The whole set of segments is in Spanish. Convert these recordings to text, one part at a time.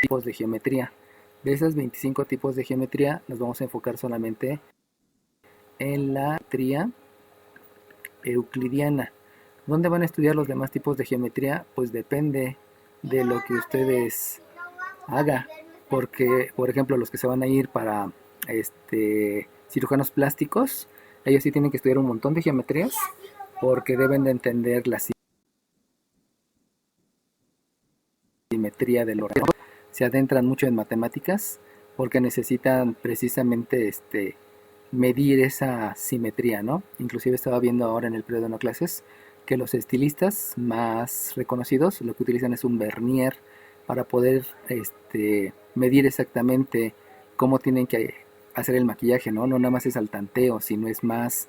tipos de geometría. De esos 25 tipos de geometría nos vamos a enfocar solamente en la geometría euclidiana. ¿Dónde van a estudiar los demás tipos de geometría? Pues depende de lo que ustedes hagan. Porque, por ejemplo, los que se van a ir para cirujanos plásticos, ellos sí tienen que estudiar un montón de geometrías porque deben de entender la simetría del órgano. Se adentran mucho en matemáticas porque necesitan precisamente medir esa simetría, ¿no? Inclusive estaba viendo ahora en el periodo de no clases que los estilistas más reconocidos lo que utilizan es un vernier para poder medir exactamente cómo tienen que hacer el maquillaje, ¿no? No nada más es al tanteo, sino es más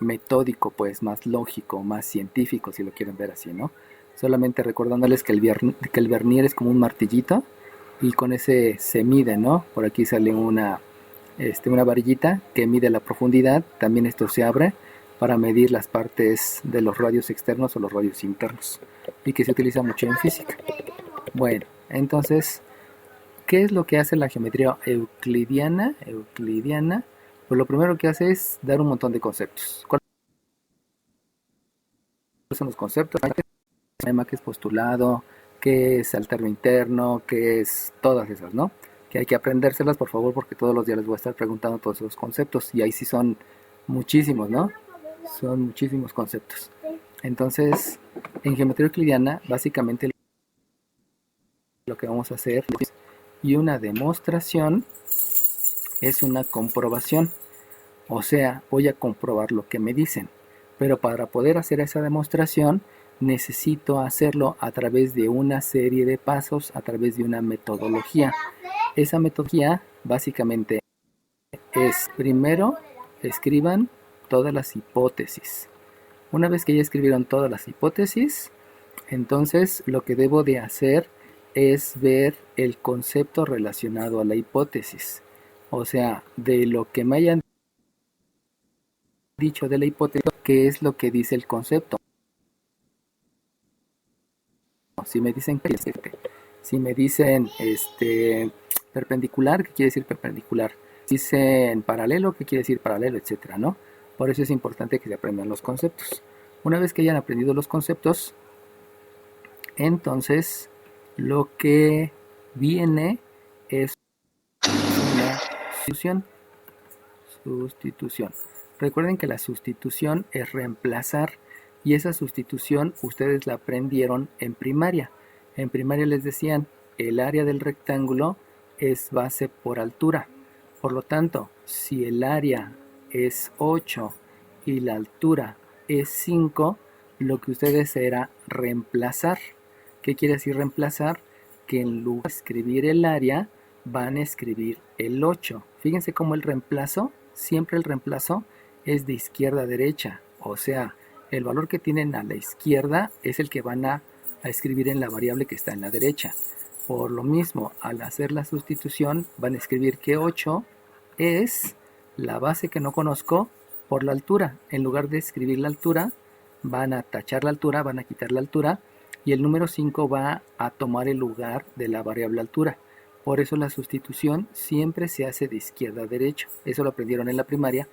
metódico, pues más lógico, más científico, si lo quieren ver así, ¿no? Solamente recordándoles que el vernier es como un martillito y con ese se mide, ¿no? Por aquí sale una varillita que mide la profundidad. También esto se abre para medir las partes de los radios externos o los radios internos y que se utiliza mucho en física. Bueno, entonces, ¿qué es lo que hace la geometría euclidiana? Pues lo primero que hace es dar un montón de conceptos. ¿Cuáles son los conceptos? ¿Qué es postulado? ¿Qué es alterno interno? ¿Qué es todas esas, no? Que hay que aprendérselas, por favor, porque todos los días les voy a estar preguntando todos esos conceptos. Y ahí sí son muchísimos, ¿no? Son muchísimos conceptos. Entonces, en geometría euclidiana, básicamente lo que vamos a hacer y una demostración es una comprobación. O sea, voy a comprobar lo que me dicen. Pero para poder hacer esa demostración, necesito hacerlo a través de una serie de pasos, a través de una metodología. Esa metodología básicamente es, primero, escriban todas las hipótesis. Una vez que ya escribieron todas las hipótesis, entonces lo que debo de hacer es ver el concepto relacionado a la hipótesis. O sea, de lo que me hayan dicho de la hipótesis, qué es lo que dice el concepto. Si me dicen perpendicular, ¿qué quiere decir perpendicular? Dicen paralelo, ¿qué quiere decir paralelo? Etcétera, ¿no? Por eso es importante que se aprendan los conceptos. Una vez que hayan aprendido los conceptos, entonces lo que viene es una sustitución. Recuerden que la sustitución es reemplazar y esa sustitución ustedes la aprendieron en primaria. En primaria les decían el área del rectángulo es base por altura. Por lo tanto, si el área es 8 y la altura es 5, lo que ustedes era reemplazar. ¿Qué quiere decir reemplazar? Que en lugar de escribir el área, van a escribir el 8. Fíjense cómo el reemplazo, siempre el reemplazo es de izquierda a derecha. O sea, el valor que tienen a la izquierda es el que van a escribir en la variable que está en la derecha. Por lo mismo, al hacer la sustitución, van a escribir que 8 es la base que no conozco por la altura. En lugar de escribir la altura, van a tachar la altura, van a quitar la altura y el número 5 va a tomar el lugar de la variable altura. Por eso la sustitución siempre se hace de izquierda a derecha. Eso lo aprendieron en la primaria,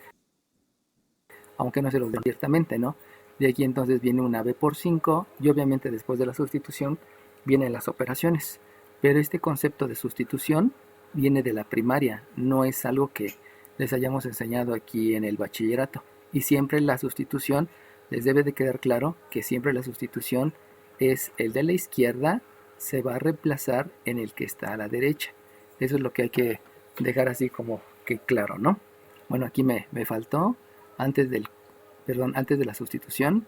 aunque no se lo den abiertamente, ¿no? De aquí entonces viene una b por 5 y obviamente después de la sustitución vienen las operaciones. Pero este concepto de sustitución viene de la primaria, no es algo que les hayamos enseñado aquí en el bachillerato. Y siempre la sustitución, les debe de quedar claro que siempre la sustitución es el de la izquierda se va a reemplazar en el que está a la derecha. Eso es lo que hay que dejar así como que claro, ¿no? Bueno, aquí me faltó, antes de la sustitución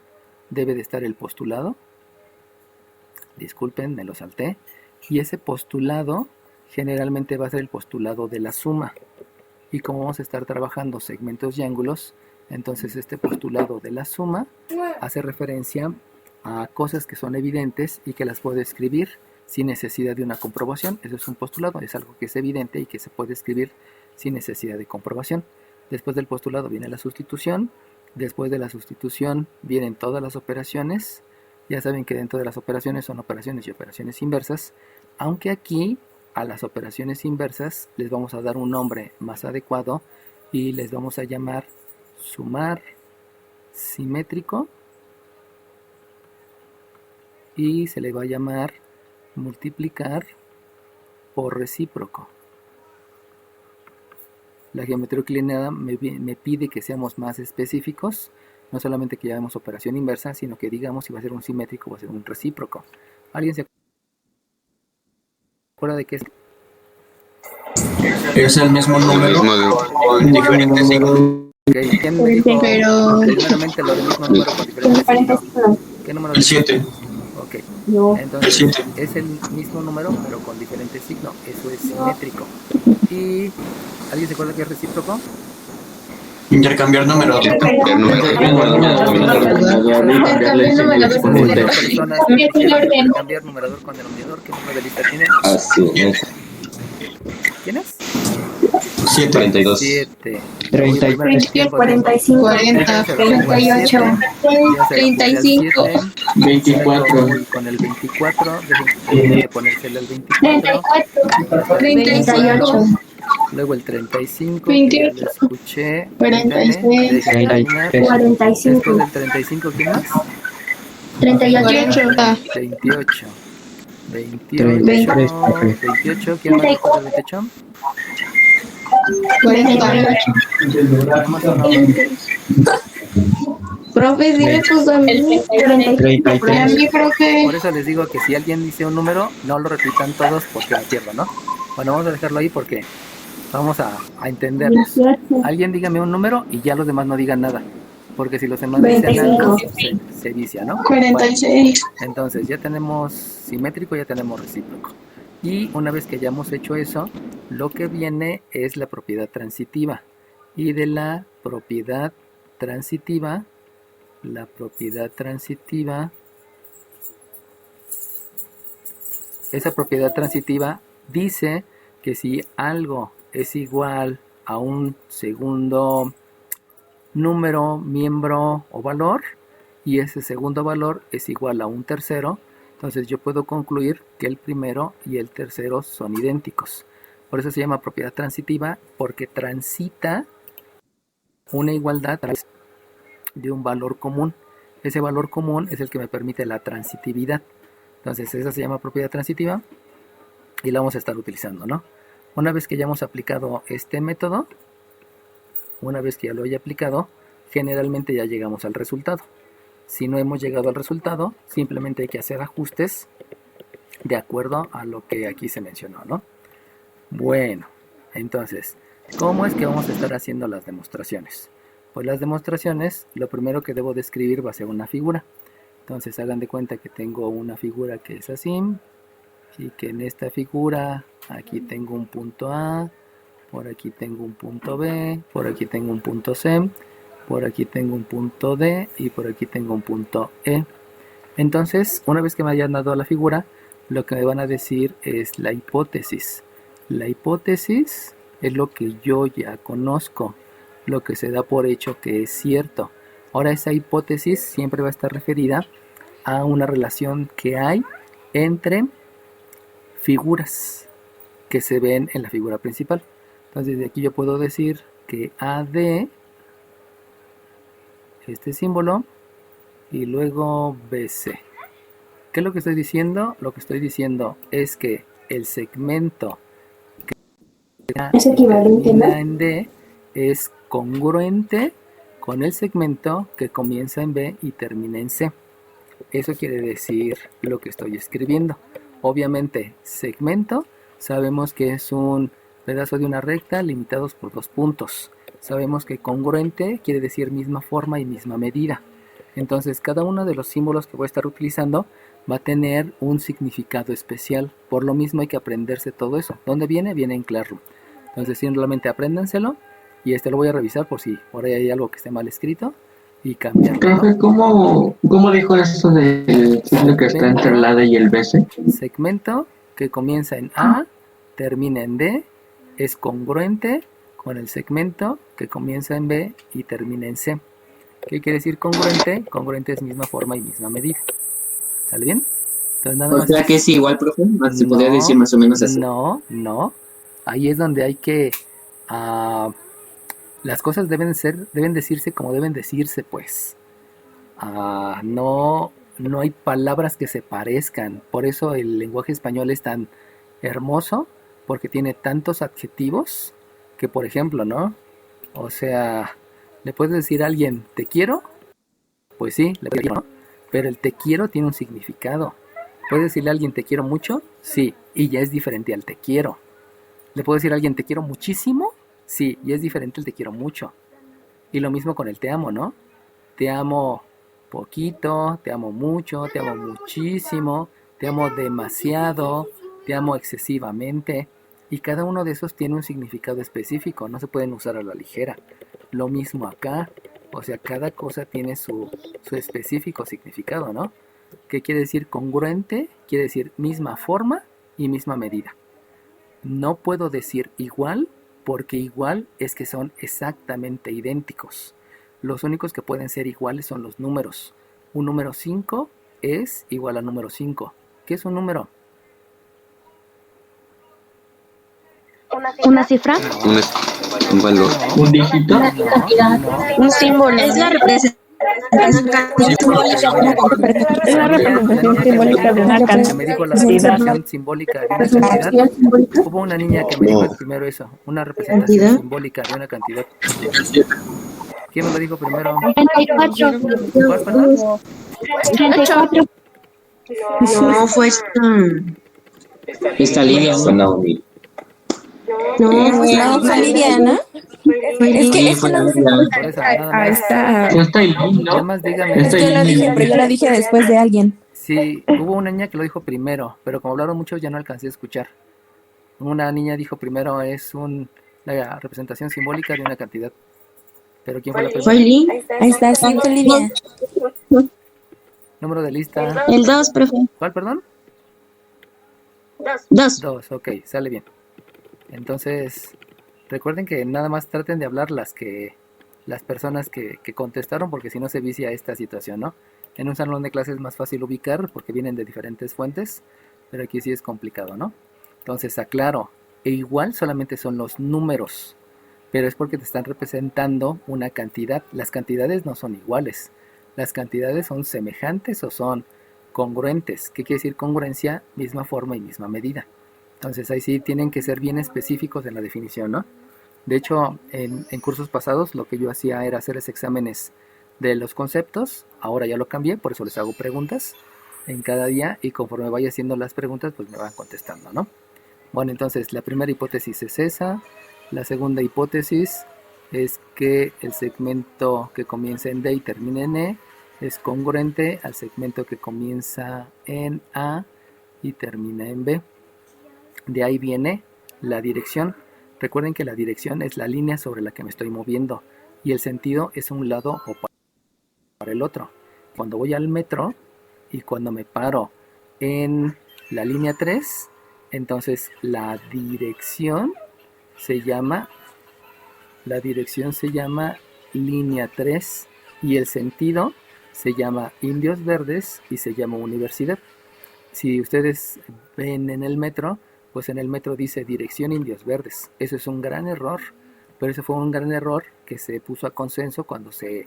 debe de estar el postulado. Disculpen, me lo salté. Y ese postulado generalmente va a ser el postulado de la suma. Y como vamos a estar trabajando segmentos y ángulos, entonces este postulado de la suma hace referencia a cosas que son evidentes y que las puedo escribir sin necesidad de una comprobación. Eso es un postulado, es algo que es evidente y que se puede escribir sin necesidad de comprobación. Después del postulado viene la sustitución. Después de la sustitución vienen todas las operaciones. Ya saben que dentro de las operaciones son operaciones y operaciones inversas. Aunque aquí a las operaciones inversas les vamos a dar un nombre más adecuado y les vamos a llamar sumar simétrico y se le va a llamar multiplicar por recíproco. La geometría euclidiana me pide que seamos más específicos, no solamente que llamemos operación inversa, sino que digamos si va a ser un simétrico o va a ser un recíproco. ¿Alguien se acuerda de qué es? Es el mismo número con diferentes signos. Okay. ¿Quién me dijo Pero primeramente lo del mismo número con diferentes signos? ¿Qué número El es? 7. Ok, no. entonces El 7. es el mismo número pero con diferente signo, eso es simétrico. ¿Y alguien se acuerda que es recíproco? Intercambiar números. Personas que quisieron cambiar numerador con denominador, ¿qué número de lista tiene? Así es. ¿Quién es? 7. 32. 7. 45, 40, 38, 35, 24. Con el 24, déjenme ponérselo el 24. 38, Luego el 35, que 28, ya lo escuché. 46, 45. Después del 35, ¿quién más? 38, 28. 28, ¿quién más después del 28? 48. Tenemos uno. Profe, sí me puso a mí. A mí creo que Por eso les digo que si alguien dice un número, no lo repitan todos porque me pierdo, ¿no? Bueno, vamos a dejarlo ahí porque vamos a entendernos. Alguien dígame un número y ya los demás no digan nada. Porque si los demás dicen algo, se vicia, ¿no? 46. Bueno, entonces ya tenemos simétrico, ya tenemos recíproco. Y una vez que hayamos hecho eso, lo que viene es la propiedad transitiva. Y de la propiedad transitiva, esa propiedad transitiva dice que si algo es igual a un segundo número, miembro o valor, y ese segundo valor es igual a un tercero, entonces yo puedo concluir que el primero y el tercero son idénticos. Por eso se llama propiedad transitiva, porque transita una igualdad a través de un valor común. Ese valor común es el que me permite la transitividad. Entonces esa se llama propiedad transitiva y la vamos a estar utilizando, ¿no? Una vez que ya hemos aplicado este método, una vez que ya lo haya aplicado, generalmente ya llegamos al resultado. Si no hemos llegado al resultado, simplemente hay que hacer ajustes de acuerdo a lo que aquí se mencionó, ¿no? Bueno, entonces, ¿cómo es que vamos a estar haciendo las demostraciones? Pues las demostraciones, lo primero que debo describir va a ser una figura. Entonces hagan de cuenta que tengo una figura que es así, y que en esta figura aquí tengo un punto A, por aquí tengo un punto B, por aquí tengo un punto C, por aquí tengo un punto D y por aquí tengo un punto E. Entonces, una vez que me hayan dado la figura, lo que me van a decir es la hipótesis. La hipótesis es lo que yo ya conozco, lo que se da por hecho que es cierto. Ahora esa hipótesis siempre va a estar referida a una relación que hay entre figuras que se ven en la figura principal. Entonces de aquí yo puedo decir que AD, este símbolo, y luego BC. ¿Qué es lo que estoy diciendo? Lo que estoy diciendo es que el segmento Es equivalente, ¿no? en D es congruente con el segmento que comienza en B y termina en C. Eso quiere decir lo que estoy escribiendo. Obviamente, segmento sabemos que es un pedazo de una recta limitados por dos puntos. Sabemos que congruente quiere decir misma forma y misma medida. Entonces, cada uno de los símbolos que voy a estar utilizando va a tener un significado especial. Por lo mismo hay que aprenderse todo eso. ¿Dónde viene? Viene en Classroom. Entonces, simplemente apréndanselo y lo voy a revisar por si por ahí hay algo que esté mal escrito y cambiarlo, ¿no? Profe, ¿cómo dijo esto del signo que está entre el AD y el BC? Segmento que comienza en A, termina en D, es congruente con el segmento que comienza en B y termina en C. ¿Qué quiere decir congruente? Congruente es misma forma y misma medida. ¿Sale bien? Entonces nada O más sea que es igual, profe. Se podría decir más o menos así. no. Ahí es donde hay que ah, las cosas deben decirse como deben decirse, pues. No hay palabras que se parezcan. Por eso el lenguaje español es tan hermoso, porque tiene tantos adjetivos que, por ejemplo, ¿no? O sea, le puedes decir a alguien, ¿te quiero? Pues sí, le quiero, ¿no? Pero el te quiero tiene un significado. ¿Puedes decirle a alguien, te quiero mucho? Sí, y ya es diferente al te quiero. ¿Le puedo decir a alguien, te quiero muchísimo? Sí, y es diferente al te quiero mucho. Y lo mismo con el te amo, ¿no? Te amo poquito, te amo mucho, te amo muchísimo, te amo demasiado, te amo excesivamente. Y cada uno de esos tiene un significado específico, no se pueden usar a la ligera. Lo mismo acá, o sea, cada cosa tiene su específico significado, ¿no? ¿Qué quiere decir congruente? Quiere decir misma forma y misma medida. No puedo decir igual porque igual es que son exactamente idénticos. Los únicos que pueden ser iguales son los números. Un número 5 es igual al número 5. ¿Qué es un número? Una cifra, Un valor. ¿Un dígito? un símbolo. Es la representación simbólica de una Es la representación simbólica de una Que me dijo la cantidad. representación simbólica de una cantidad. Hubo una niña que me dijo primero eso, una representación simbólica de una cantidad. ¿Quién me lo dijo primero? 34. ¿Cuál, perdón? 34. No, fue Esta línea, ¿no? Naomi. no, fue Lidia, ¿no? Es que, Sí, es que fue no, la línea. Por eso, nada más. Está. Esta Eileen, Nada ¿no? más dígame. Esta yo lo dije, Eileen. pero yo lo dije después de alguien. Sí, hubo una niña que lo dijo primero, pero como hablaron mucho ya no alcancé a escuchar. Una niña dijo primero la representación simbólica de una cantidad. Pero ¿quién fue la ¿Fue primera? Eileen? Ahí está, sí, fue Lidia. Número de lista. El 2, profe. ¿Cuál, perdón? 2. 2, ok, sale bien. Entonces, recuerden que nada más traten de hablar las personas que contestaron, porque si no se vicia esta situación, ¿no? En un salón de clases es más fácil ubicar porque vienen de diferentes fuentes, pero aquí sí es complicado, ¿no? Entonces, aclaro, e igual solamente son los números, pero es porque te están representando una cantidad. Las cantidades no son iguales, las cantidades son semejantes o son congruentes. ¿Qué quiere decir congruencia? Misma forma y misma medida. Entonces ahí sí tienen que ser bien específicos en la definición, ¿no? De hecho, en cursos pasados lo que yo hacía era hacerles exámenes de los conceptos. Ahora ya lo cambié, por eso les hago preguntas en cada día y conforme vaya haciendo las preguntas, pues me van contestando, ¿no? Bueno, entonces la primera hipótesis es esa. La segunda hipótesis es que el segmento que comienza en D y termina en E es congruente al segmento que comienza en A y termina en B. De ahí viene la dirección. Recuerden que la dirección es la línea sobre la que me estoy moviendo y el sentido es un lado o para el otro. Cuando voy al metro y cuando me paro en la línea 3, entonces la dirección se llama línea 3 y el sentido se llama Indios Verdes y se llama Universidad. Si ustedes ven en el metro, pues en el metro dice dirección Indios Verdes. Eso es un gran error, pero ese fue un gran error que se puso a consenso cuando se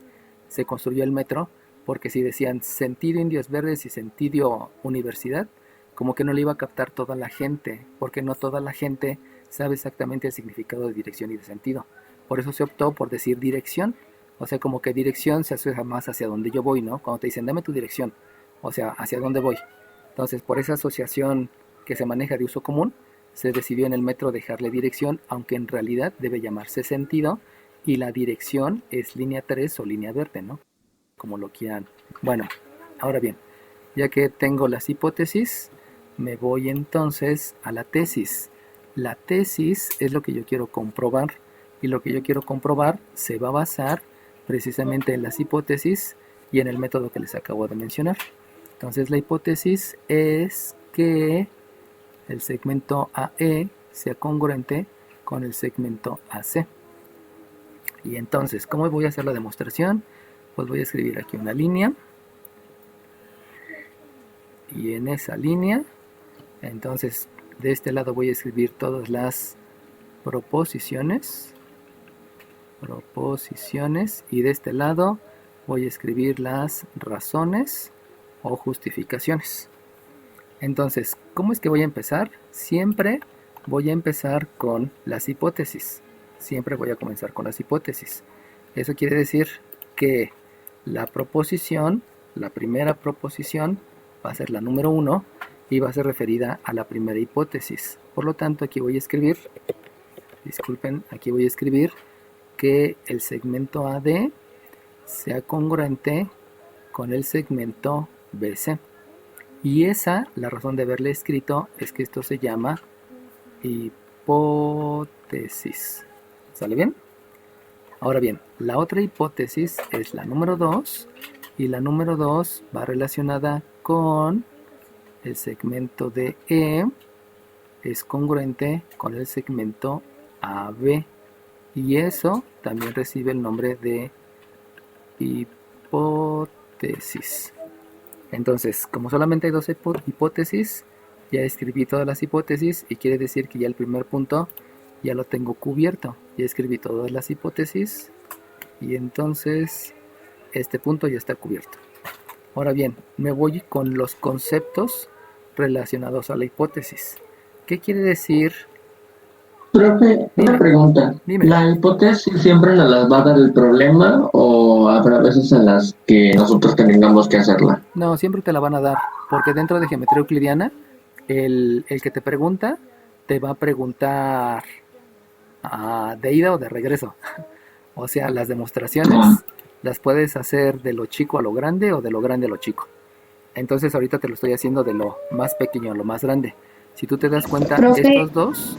construyó el metro, porque si decían sentido Indios Verdes y sentido Universidad, como que no le iba a captar toda la gente, porque no toda la gente sabe exactamente el significado de dirección y de sentido. Por eso se optó por decir dirección, o sea, como que dirección se asocia más hacia donde yo voy, ¿no? Cuando te dicen dame tu dirección, o sea, hacia dónde voy. Entonces, por esa asociación que se maneja de uso común, se decidió en el metro dejarle dirección, aunque en realidad debe llamarse sentido, y la dirección es línea 3 o línea verde, ¿no? Como lo quieran. Bueno, ahora bien, ya que tengo las hipótesis, me voy entonces a la tesis. La tesis es lo que yo quiero comprobar, y lo que yo quiero comprobar se va a basar precisamente en las hipótesis y en el método que les acabo de mencionar. Entonces la hipótesis es que el segmento AE sea congruente con el segmento AC. Y entonces, ¿cómo voy a hacer la demostración? Pues voy a escribir aquí una línea y en esa línea, entonces de este lado voy a escribir todas las proposiciones, y de este lado voy a escribir las razones o justificaciones. Entonces, ¿cómo es que voy a empezar? Siempre voy a empezar con las hipótesis. Siempre voy a comenzar con las hipótesis. Eso quiere decir que la proposición, la primera proposición, va a ser la número 1 y va a ser referida a la primera hipótesis. Por lo tanto, aquí voy a escribir, disculpen, aquí voy a escribir que el segmento AD sea congruente con el segmento BC. Y esa, la razón de haberle escrito, es que esto se llama hipótesis. ¿Sale bien? Ahora bien, la otra hipótesis es la número 2, y la número 2 va relacionada con el segmento de E, es congruente con el segmento AB, y eso también recibe el nombre de hipótesis. Entonces, como solamente hay dos hipótesis, ya escribí todas las hipótesis y quiere decir que ya el primer punto ya lo tengo cubierto. Ya escribí todas las hipótesis y entonces este punto ya está cubierto. Ahora bien, me voy con los conceptos relacionados a la hipótesis. ¿Qué quiere decir? Profe, una pregunta. Dime. ¿La hipótesis siempre nos las va a dar el problema o habrá veces en las que nosotros tengamos que hacerla? No, siempre te la van a dar, porque dentro de geometría euclidiana, el que te pregunta, te va a preguntar de ida o de regreso. O sea, las demostraciones las puedes hacer de lo chico a lo grande o de lo grande a lo chico. Entonces ahorita te lo estoy haciendo de lo más pequeño a lo más grande. Si tú te das cuenta, Profe. estos dos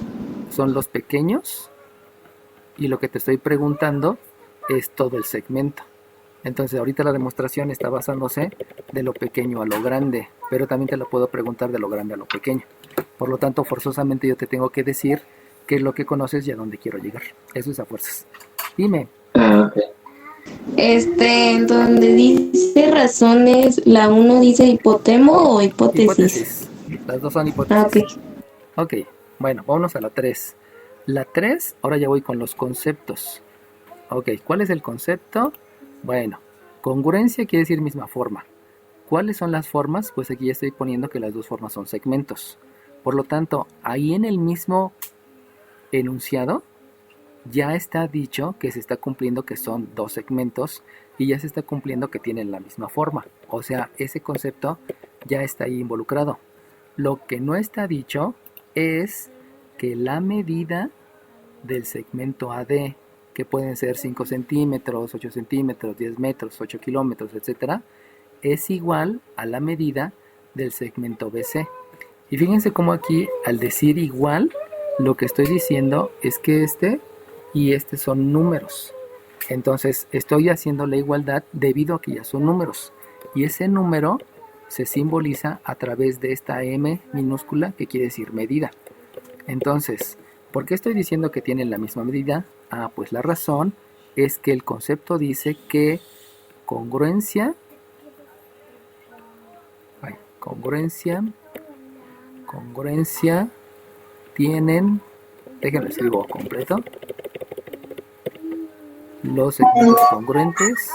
son los pequeños y lo que te estoy preguntando es todo el segmento. Entonces ahorita la demostración está basándose de lo pequeño a lo grande, pero también te lo puedo preguntar de lo grande a lo pequeño. Por lo tanto, forzosamente yo te tengo que decir qué es lo que conoces y a dónde quiero llegar. Eso es a fuerzas. Dime. Ok. Donde dice razones, ¿la uno dice hipotemo o hipótesis? Hipótesis. Las dos son hipótesis. Ok. Ok, bueno, vámonos a la 3. La 3, ahora ya voy con los conceptos. Ok, ¿cuál es el concepto? Bueno, congruencia quiere decir misma forma. ¿Cuáles son las formas? Pues aquí ya estoy poniendo que las dos formas son segmentos. Por lo tanto, ahí en el mismo enunciado ya está dicho que se está cumpliendo que son dos segmentos y ya se está cumpliendo que tienen la misma forma. O sea, ese concepto ya está ahí involucrado. Lo que no está dicho es que la medida del segmento AD, que pueden ser 5 centímetros, 8 centímetros, 10 metros, 8 kilómetros, etc., es igual a la medida del segmento BC. Y fíjense cómo aquí, al decir igual, lo que estoy diciendo es que este y este son números. Entonces estoy haciendo la igualdad debido a que ya son números. Y ese número se simboliza a través de esta M minúscula que quiere decir medida. Entonces, ¿por qué estoy diciendo que tienen la misma medida? Pues la razón es que el concepto dice que congruencia tienen, déjenme escribo completo, los segmentos congruentes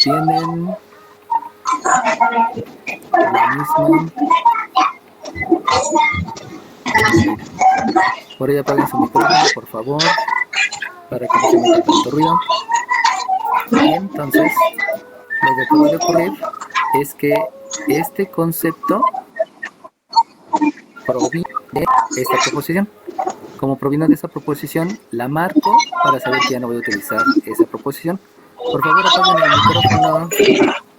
tienen la misma. Por ahí apaguen su micrófono, por favor, para que no se meta tanto ruido. Y entonces, lo que acaba de ocurrir es que este concepto proviene de esta proposición. Como proviene de esa proposición, la marco para saber que ya no voy a utilizar esa proposición. Por favor, apaguen el micrófono.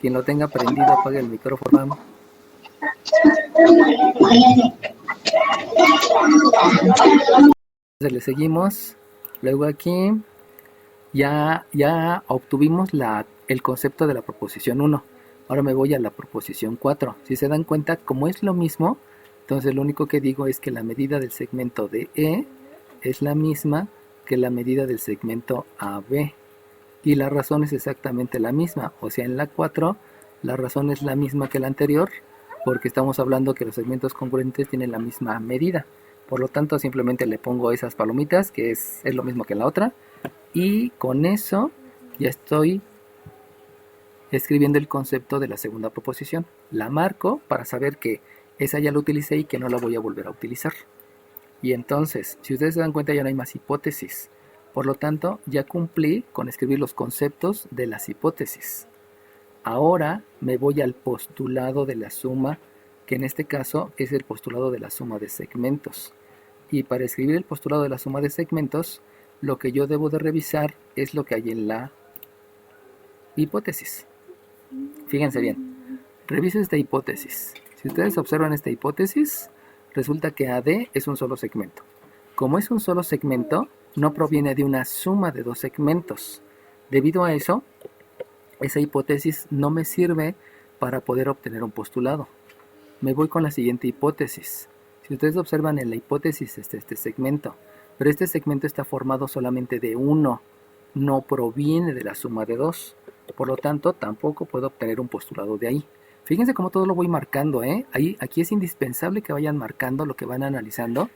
Quien lo tenga prendido, apague el micrófono. Entonces le seguimos. Luego aquí ya obtuvimos el concepto de la proposición 1. Ahora me voy a la proposición 4. Si se dan cuenta, como es lo mismo, Entonces lo único que digo es que la medida del segmento de E es la misma que la medida del segmento AB. Y la razón es exactamente la misma. O sea, en la 4 la razón es la misma que la anterior, porque estamos hablando que los segmentos congruentes tienen la misma medida. Por lo tanto, simplemente le pongo esas palomitas, que es lo mismo que en la otra. Y con eso ya estoy escribiendo el concepto de la segunda proposición. La marco para saber que esa ya la utilicé y que no la voy a volver a utilizar. Y entonces, si ustedes se dan cuenta, ya no hay más hipótesis. Por lo tanto, ya cumplí con escribir los conceptos de las hipótesis. Ahora me voy al postulado de la suma, que en este caso es el postulado de la suma de segmentos. Y para escribir el postulado de la suma de segmentos, lo que yo debo de revisar es lo que hay en la hipótesis. Fíjense bien, revisen esta hipótesis. Si ustedes observan esta hipótesis, resulta que AD es un solo segmento. Como es un solo segmento, no proviene de una suma de dos segmentos. Debido a eso, esa hipótesis no me sirve para poder obtener un postulado. Me voy con la siguiente hipótesis. Si ustedes observan en la hipótesis este segmento, pero este segmento está formado solamente de 1, no proviene de la suma de 2. Por lo tanto, tampoco puedo obtener un postulado de ahí. Fíjense cómo todo lo voy marcando, aquí es indispensable que vayan marcando lo que van analizando,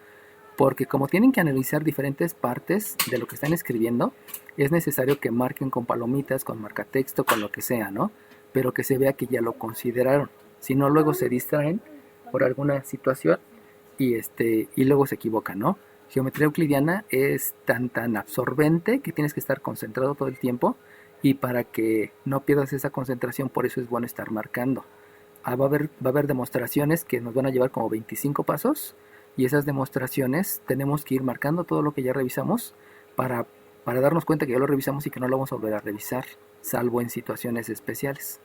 porque como tienen que analizar diferentes partes de lo que están escribiendo, es necesario que marquen con palomitas, con marcatexto, con lo que sea, ¿no? Pero que se vea que ya lo consideraron. Si no, luego se distraen por alguna situación y luego se equivocan, ¿no? Geometría euclidiana es tan absorbente que tienes que estar concentrado todo el tiempo, y para que no pierdas esa concentración, por eso es bueno estar marcando. Va a haber demostraciones que nos van a llevar como 25 pasos, y esas demostraciones tenemos que ir marcando todo lo que ya revisamos para darnos cuenta que ya lo revisamos y que no lo vamos a volver a revisar, salvo en situaciones especiales.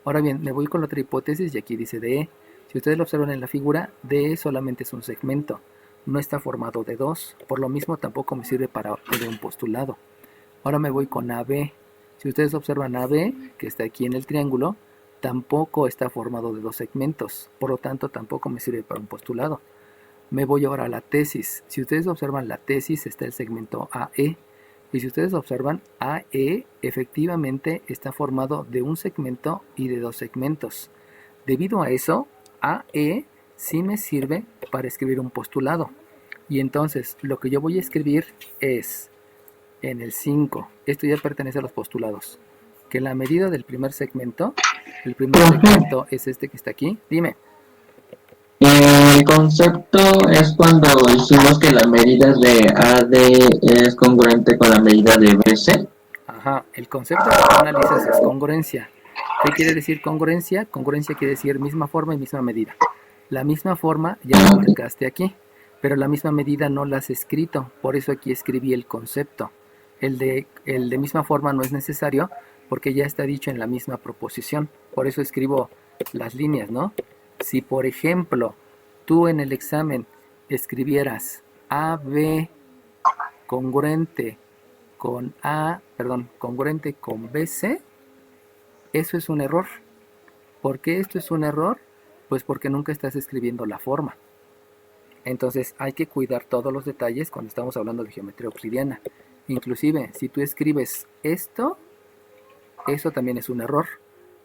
Ahora bien, me voy con la otra hipótesis y aquí dice DE. Si ustedes lo observan en la figura, DE solamente es un segmento, no está formado de dos, por lo mismo tampoco me sirve para obtener un postulado. Ahora me voy con AB. Si ustedes observan AB, que está aquí en el triángulo, tampoco está formado de dos segmentos, por lo tanto tampoco me sirve para un postulado. Me voy ahora a la tesis. Si ustedes observan la tesis, está el segmento AE. Y si ustedes observan, AE efectivamente está formado de un segmento y de dos segmentos. Debido a eso, AE sí me sirve para escribir un postulado. Y entonces, lo que yo voy a escribir es, en el 5, esto ya pertenece a los postulados, que la medida del primer segmento, el primer segmento es este que está aquí. Dime. El concepto es cuando decimos que la medida de AD es congruente con la medida de BC. Ajá, el concepto que tú analizas es congruencia. ¿Qué quiere decir congruencia? Congruencia quiere decir misma forma y misma medida. La misma forma ya la marcaste aquí, pero la misma medida no la has escrito, por eso aquí escribí el concepto. El de misma forma no es necesario, porque ya está dicho en la misma proposición, por eso escribo las líneas, ¿no? Si por ejemplo, tú en el examen escribieras AB congruente con congruente con BC, eso es un error. ¿Por qué esto es un error? Pues porque nunca estás escribiendo la forma. Entonces hay que cuidar todos los detalles cuando estamos hablando de geometría euclidiana. Inclusive, si tú escribes esto, eso también es un error,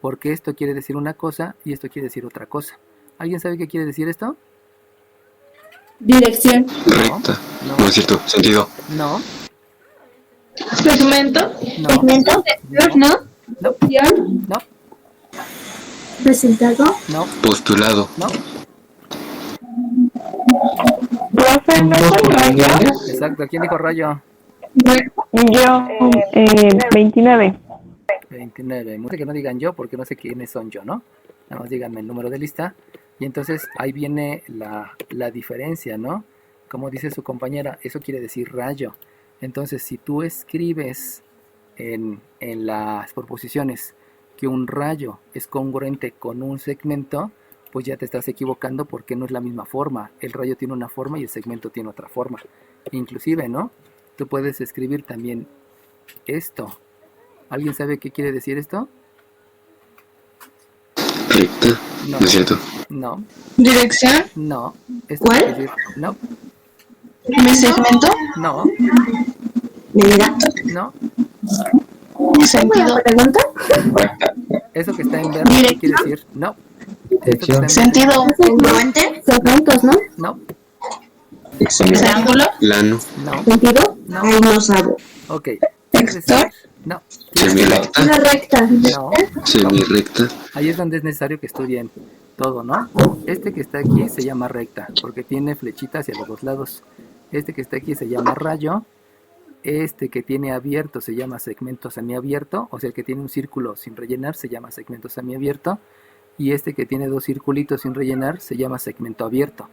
porque esto quiere decir una cosa y esto quiere decir otra cosa. ¿Alguien sabe qué quiere decir esto? Dirección. Recta. No es cierto, sentido. No. Segmento. No. Segmento. No. No. No. Opción. No. Resultado. No. Postulado. No. Profe, ¿no es un rayo? Exacto. ¿Quién dijo rayo? Yo, 29. 29. Mucho que no digan yo, porque no sé quiénes son yo, ¿no? Nada más díganme el número de lista. Y entonces ahí viene la diferencia, ¿no? Como dice su compañera, eso quiere decir rayo. Entonces, si tú escribes en las proposiciones que un rayo es congruente con un segmento, pues ya te estás equivocando porque no es la misma forma. El rayo tiene una forma y el segmento tiene otra forma. Inclusive, ¿no? Tú puedes escribir también esto. ¿Alguien sabe qué quiere decir esto? Recta. No. No es cierto. No, Dirección. no. Esto ¿Cuál? quiere decir, no, Mi segmento. no, Medida. no. Sentido. ¿Pregunta? Eso que está en verde, ¿qué quiere decir? No. Esto que está en verde, Sentido congruente. Segmentos, ¿no? no, Triángulo. Plano. no, ¿Sentido? no. Ay, no sabe. Ok. Quiere decir, no, Semirecta. Una recta. no. Semirecta. Ahí es donde es necesario que estudien todo, ¿no? Este que está aquí se llama recta, porque tiene flechita hacia los dos lados. Este que está aquí se llama rayo. Este que tiene abierto se llama segmento semiabierto, o sea, el que tiene un círculo sin rellenar se llama segmento semiabierto. Y este que tiene dos circulitos sin rellenar se llama segmento abierto.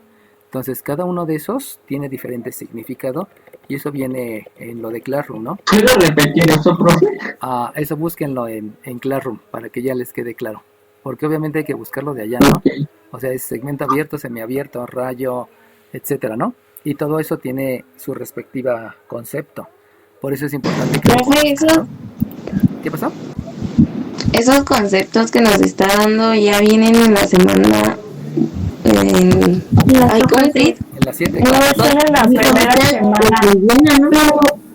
Entonces, cada uno de esos tiene diferente significado y eso viene en lo de Classroom, ¿no? ¿Puedo repetir eso, profe? Eso búsquenlo en Classroom para que ya les quede claro. Porque obviamente hay que buscarlo de allá, ¿no? Ok. O sea, es segmento abierto, semiabierto, rayo, etcétera, ¿no? Y todo eso tiene su respectiva concepto. Por eso es importante que lo Profe, conozcan, ¿no? ¿Qué pasó? esos conceptos que nos está dando ya vienen en la semana. Ay, ¿cómo se dice? En las 7. No, son en la primera semana.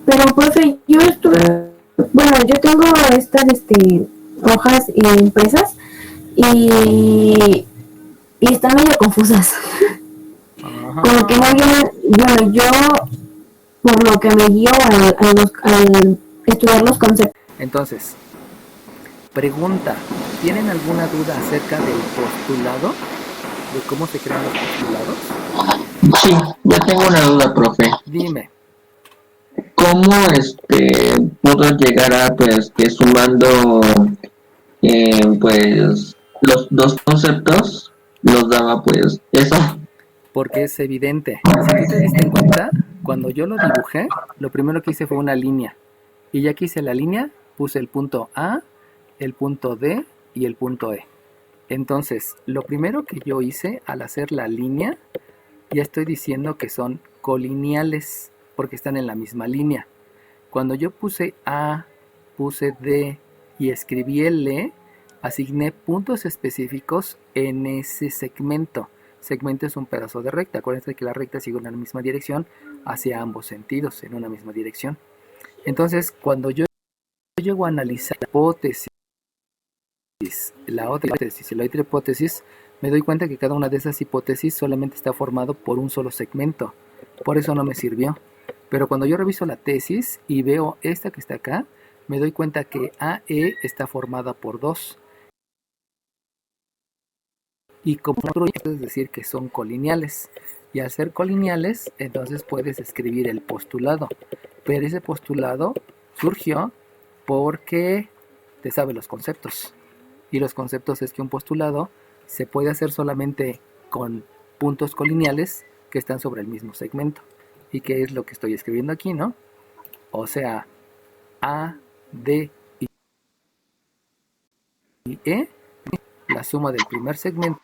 Pero profe, yo estuve, bueno, yo tengo estas hojas impresas y están medio confusas. Como que no vienen, bueno, yo por lo que me guío al estudiar los conceptos. Entonces, pregunta, ¿tienen alguna duda acerca del postulado? ¿De cómo se crean los postulados? Sí, yo tengo una duda, profe. Dime. ¿Cómo puedo llegar a pues que sumando pues los dos conceptos los daba pues eso? Porque es evidente. Si tú te diste cuenta, cuando yo lo dibujé, lo primero que hice fue una línea. Y ya que hice la línea, puse el punto A, el punto D y el punto E. Entonces, lo primero que yo hice al hacer la línea, ya estoy diciendo que son colineales, porque están en la misma línea. Cuando yo puse A, puse D y escribí el E, asigné puntos específicos en ese segmento. Segmento es un pedazo de recta. Acuérdense que la recta sigue en la misma dirección hacia ambos sentidos, en una misma dirección. Entonces, cuando yo llego a analizar la hipótesis, la otra hipótesis y la otra hipótesis, me doy cuenta que cada una de esas hipótesis solamente está formado por un solo segmento. Por eso no me sirvió. Pero cuando yo reviso la tesis y veo esta que está acá, me doy cuenta que AE está formada por dos. Y como otro, puedes decir que son colineales. Y al ser colineales, entonces puedes escribir el postulado. Pero ese postulado surgió porque te sabe los conceptos. Y los conceptos es que un postulado se puede hacer solamente con puntos colineales que están sobre el mismo segmento. ¿Y qué es lo que estoy escribiendo aquí, no? O sea, A, D y E, la suma del primer segmento,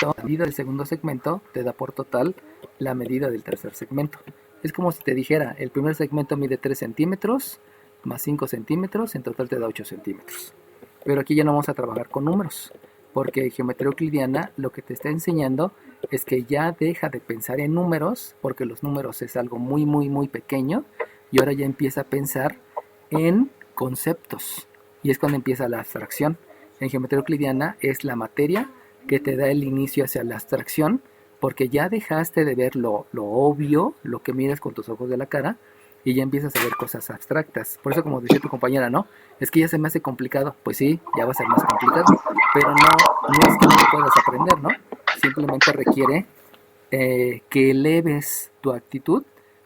la medida del segundo segmento te da por total la medida del tercer segmento. Es como si te dijera, el primer segmento mide 3 centímetros más 5 centímetros, en total te da 8 centímetros. Pero aquí ya no vamos a trabajar con números, porque geometría euclidiana lo que te está enseñando es que ya deja de pensar en números, porque los números es algo muy, muy, muy pequeño, y ahora ya empieza a pensar en conceptos, y es cuando empieza la abstracción. En geometría euclidiana es la materia que te da el inicio hacia la abstracción, porque ya dejaste de ver lo obvio, lo que miras con tus ojos de la cara, y ya empiezas a ver cosas abstractas. Por eso, como decía tu compañera, ¿no? Es que ya se me hace complicado. Pues sí, ya va a ser más complicado, pero no es que no lo puedas aprender, ¿no? Simplemente requiere que eleves tu actitud,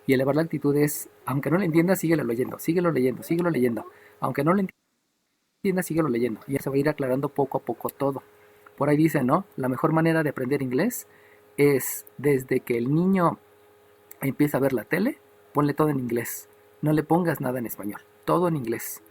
y elevar la actitud es, aunque no lo entiendas, síguelo leyendo, síguelo leyendo, síguelo leyendo. Aunque no lo entiendas, síguelo leyendo. Y ya se va a ir aclarando poco a poco todo. Por ahí dice, ¿no? La mejor manera de aprender inglés es desde que el niño empieza a ver la tele, ponle todo en inglés. No le pongas nada en español, todo en inglés.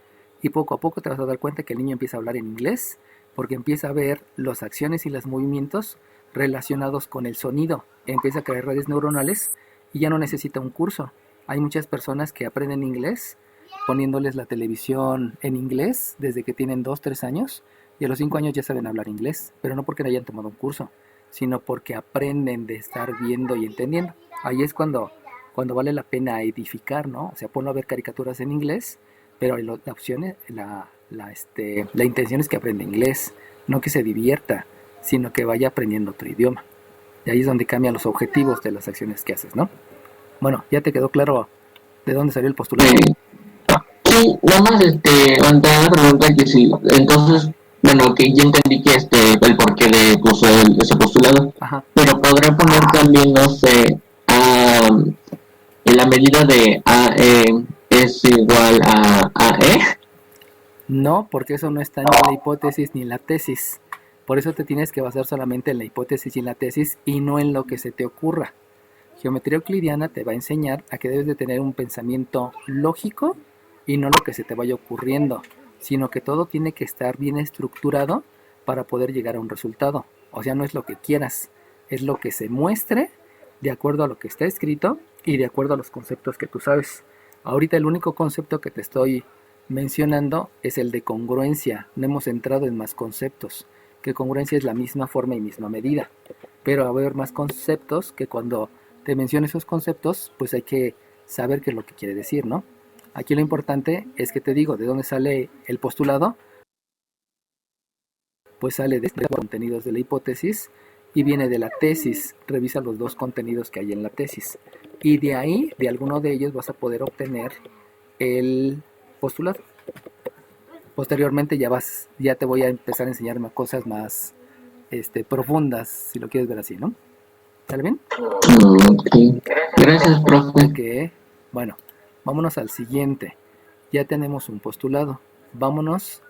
Y poco a poco te vas a dar cuenta que el niño empieza a hablar en inglés, porque empieza a ver las acciones y los movimientos relacionados con el sonido. Empieza a crear redes neuronales y ya no necesita un curso. Hay muchas personas que aprenden inglés poniéndoles la televisión en inglés desde que tienen 2, 3 años, y a los 5 años ya saben hablar inglés, pero no porque no hayan tomado un curso, sino porque aprenden de estar viendo y entendiendo. Ahí es cuando vale la pena edificar, ¿no? O sea, ponlo a ver caricaturas en inglés, pero la opción es, la intención es que aprenda inglés, no que se divierta, sino que vaya aprendiendo otro idioma. Y ahí es donde cambian los objetivos de las acciones que haces, ¿no? Bueno, ¿ya te quedó claro de dónde salió el postulado? Sí, nada más ante la pregunta que sí, entonces, bueno, que ya entendí que el porqué de puso ese postulado, Ajá. pero podrá poner también, no sé, en la medida de AE es igual a AE. No, porque eso no está ni en la hipótesis ni en la tesis. Por eso te tienes que basar solamente en la hipótesis y en la tesis y no en lo que se te ocurra. Geometría euclidiana te va a enseñar a que debes de tener un pensamiento lógico y no lo que se te vaya ocurriendo, sino que todo tiene que estar bien estructurado para poder llegar a un resultado. O sea, no es lo que quieras, es lo que se muestre de acuerdo a lo que está escrito y de acuerdo a los conceptos que tú sabes. Ahorita el único concepto que te estoy mencionando es el de congruencia. No hemos entrado en más conceptos, que congruencia es la misma forma y misma medida. Pero va a haber más conceptos que cuando te menciono esos conceptos, pues hay que saber qué es lo que quiere decir, ¿no? Aquí lo importante es que te digo, ¿de dónde sale el postulado? Pues sale de los contenidos de la hipótesis y viene de la tesis. Revisa los dos contenidos que hay en la tesis. Y de ahí, de alguno de ellos, vas a poder obtener el postulado. Posteriormente ya te voy a empezar a enseñar cosas más profundas, si lo quieres ver así, ¿no? ¿Sale bien? Ok. Gracias, profe. Ok, bueno, vámonos al siguiente. Ya tenemos un postulado. Vámonos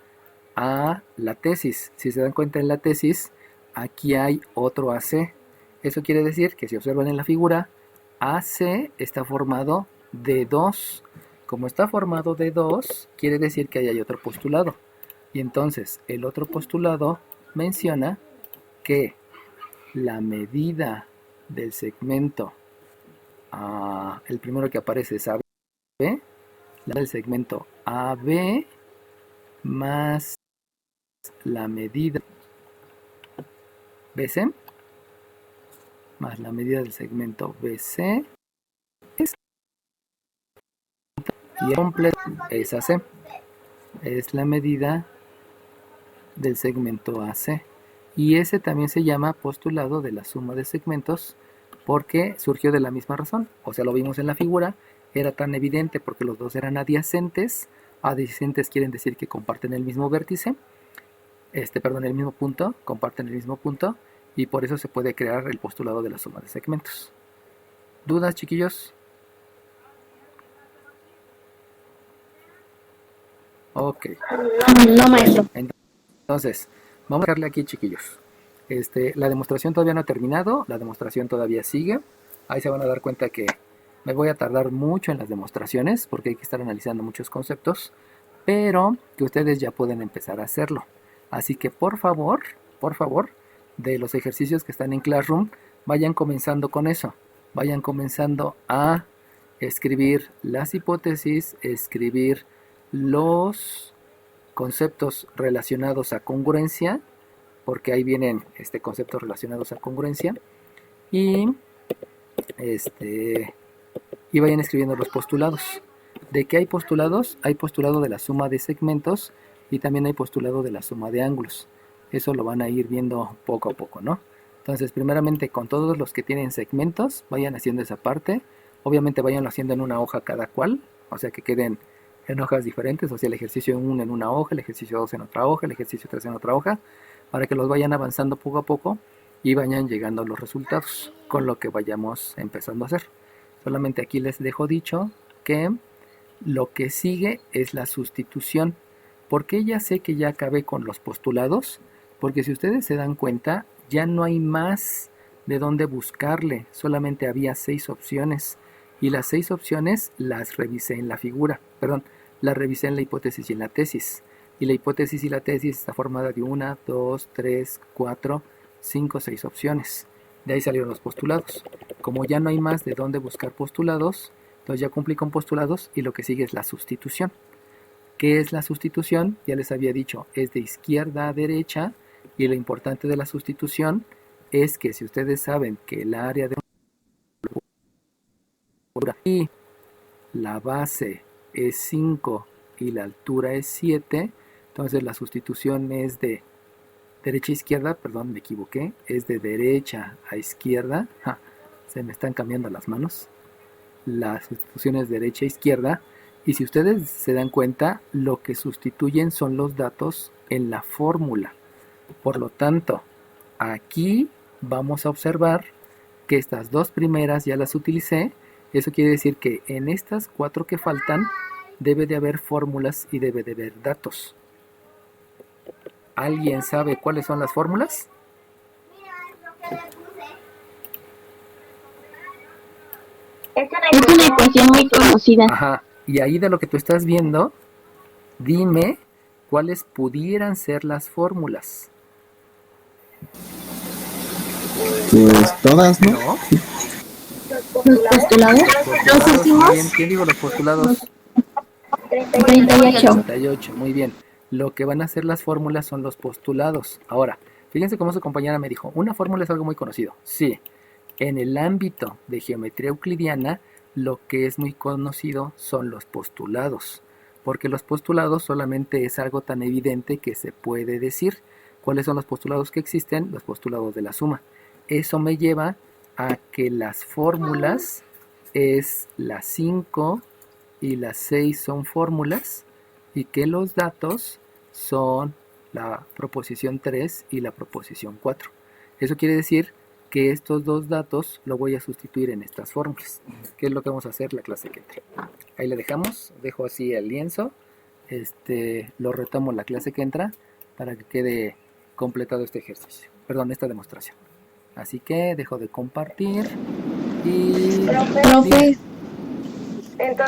a la tesis. Si se dan cuenta en la tesis, aquí hay otro AC. Eso quiere decir que si observan en la figura, AC está formado de 2. Como está formado de 2, quiere decir que ahí hay otro postulado. Y entonces el otro postulado menciona que la medida del segmento, el primero que aparece es AB, la del segmento AB más la medida BC más la medida del segmento BC y el completo es AC, es la medida del segmento AC. Y ese también se llama postulado de la suma de segmentos porque surgió de la misma razón. O sea, lo vimos en la figura, era tan evidente porque los dos eran adyacentes. Adyacentes quieren decir que comparten el mismo vértice, el mismo punto, comparten el mismo punto y por eso se puede crear el postulado de la suma de segmentos. ¿Dudas, chiquillos? Ok. No, maestro. Entonces, vamos a darle aquí, chiquillos. La demostración todavía no ha terminado, la demostración todavía sigue. Ahí se van a dar cuenta que me voy a tardar mucho en las demostraciones porque hay que estar analizando muchos conceptos, pero que ustedes ya pueden empezar a hacerlo. Así que por favor, de los ejercicios que están en Classroom, vayan comenzando con eso. Vayan comenzando a escribir las hipótesis, escribir los conceptos relacionados a congruencia, porque ahí vienen conceptos relacionados a congruencia, y vayan escribiendo los postulados. ¿De qué hay postulados? Hay postulado de la suma de segmentos y también hay postulado de la suma de ángulos. Eso lo van a ir viendo poco a poco, ¿no? Entonces, primeramente, con todos los que tienen segmentos, vayan haciendo esa parte. Obviamente vayan haciendo en una hoja cada cual, o sea que queden en hojas diferentes, o sea el ejercicio 1 en una hoja, el ejercicio 2 en otra hoja, el ejercicio 3 en otra hoja, para que los vayan avanzando poco a poco y vayan llegando a los resultados con lo que vayamos empezando a hacer. Solamente aquí les dejo dicho que lo que sigue es la sustitución. ¿Por qué ya sé que ya acabé con los postulados? Porque si ustedes se dan cuenta, ya no hay más de dónde buscarle, solamente había 6 opciones y las 6 opciones las revisé en la figura, las revisé en la hipótesis y en la tesis. Y la hipótesis y la tesis está formada de 1, 2, 3, 4, 5, 6 opciones. De ahí salieron los postulados. Como ya no hay más de dónde buscar postulados, entonces ya cumplí con postulados y lo que sigue es la sustitución. ¿Qué es la sustitución? Ya les había dicho, es de izquierda a derecha, y lo importante de la sustitución es que si ustedes saben que el área de y la base es 5 y la altura es 7, entonces la sustitución es de derecha a izquierda, perdón, me equivoqué, es de derecha a izquierda. Se me están cambiando las manos. La sustitución es derecha a izquierda, y si ustedes se dan cuenta, lo que sustituyen son los datos en la fórmula. Por lo tanto, aquí vamos a observar que estas dos primeras ya las utilicé. Eso quiere decir que en estas 4 que faltan debe de haber fórmulas y debe de haber datos. ¿Alguien sabe cuáles son las fórmulas? Es una ecuación muy conocida. Ajá. Y ahí de lo que tú estás viendo, dime cuáles pudieran ser las fórmulas. Pues todas, ¿no? ¿No? Los postulados. Los últimos. ¿Quién digo los postulados? 38. 38, muy bien. Lo que van a ser las fórmulas son los postulados. Ahora, fíjense cómo su compañera me dijo, una fórmula es algo muy conocido. Sí, en el ámbito de geometría euclidiana, lo que es muy conocido son los postulados, porque los postulados solamente es algo tan evidente que se puede decir. ¿Cuáles son los postulados que existen? Los postulados de la suma. Eso me lleva a que las fórmulas es la 5 y la 6 son fórmulas, y que los datos son la proposición 3 y la proposición 4. Eso quiere decir que estos dos datos lo voy a sustituir en estas fórmulas, que es lo que vamos a hacer la clase que entra. Ahí le dejamos, dejo así el lienzo, lo retomo la clase que entra para que quede completado este ejercicio, perdón, esta demostración. Así que dejo de compartir y... Profe,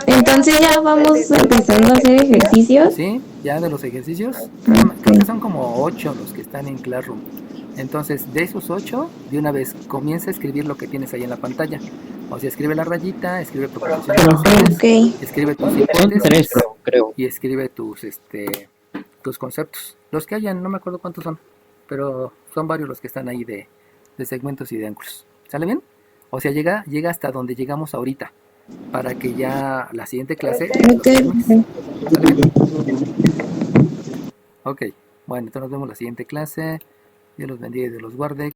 entonces ya vamos empezando a hacer ejercicios. ¿Sí? ¿Ya de los ejercicios? Creo que son como 8 los que están en Classroom. Entonces, de esos 8, de una vez comienza a escribir lo que tienes ahí en la pantalla. O sea, escribe la rayita, escribe proposiciones, Ok. escribe tus Son hipótesis 3, creo. y escribe tus conceptos. Los que hayan, no me acuerdo cuántos son, pero son varios los que están ahí de segmentos y de ángulos. ¿Sale bien? O sea, llega hasta donde llegamos ahorita, para que ya la siguiente clase... Ok. ¿Sale bien? Ok, bueno, entonces nos vemos la siguiente clase. Dios los bendiga y Dios los guarde.